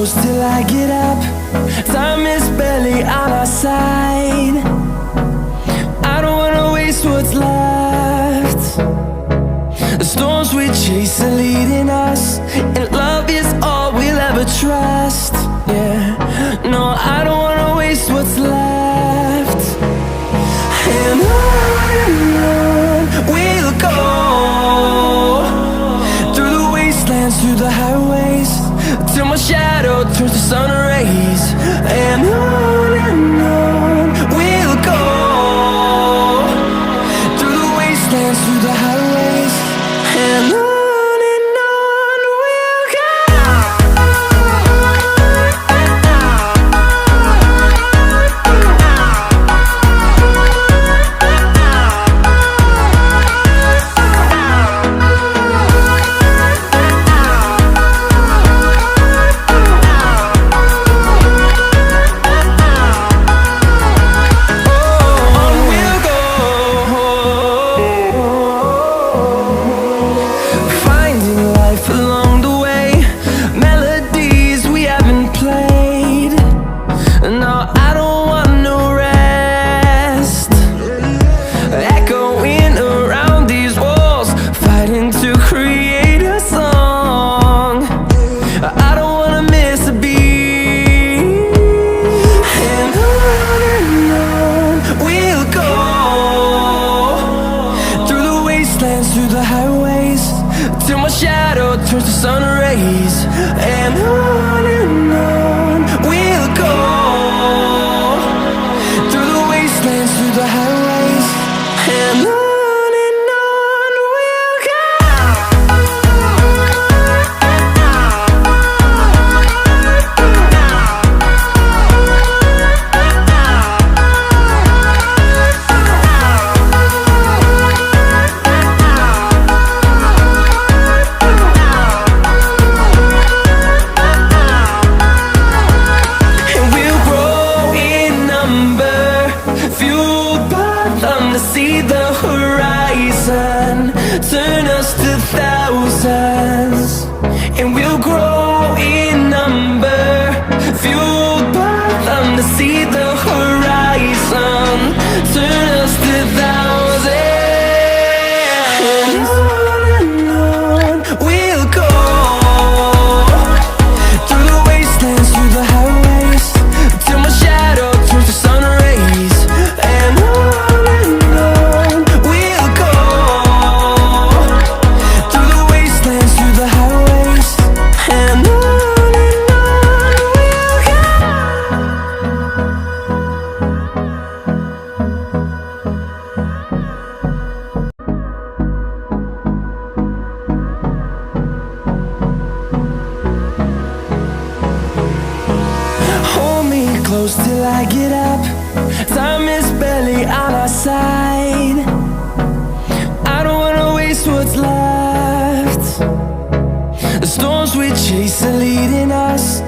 close till I get up. Time is barely on our side. I don't wanna waste what's left. The storms we chase are leading us, and love is all we'll ever trust. Yeah, no, I don't wanna waste what's left. And on we'll go, through the wastelands, through the highways, till my shadow turns to sun rays. And on we'll go, through the wastelands, through the highways, and on we'll go. Through the highways, till my shadow turns to sun rays. And on we'll go, through the wastelands, through the highways, and on we'll go. See the horizon turn us to thousands, and we'll grow in number, fueled by them. To see the horizon turn us to thousands, and on we'll go, through the wastelands, through the highways, till my shadow turns to sun rays. And close till I get up. Time is barely on our side. I don't wanna waste what's left. The storms we chase are leading us,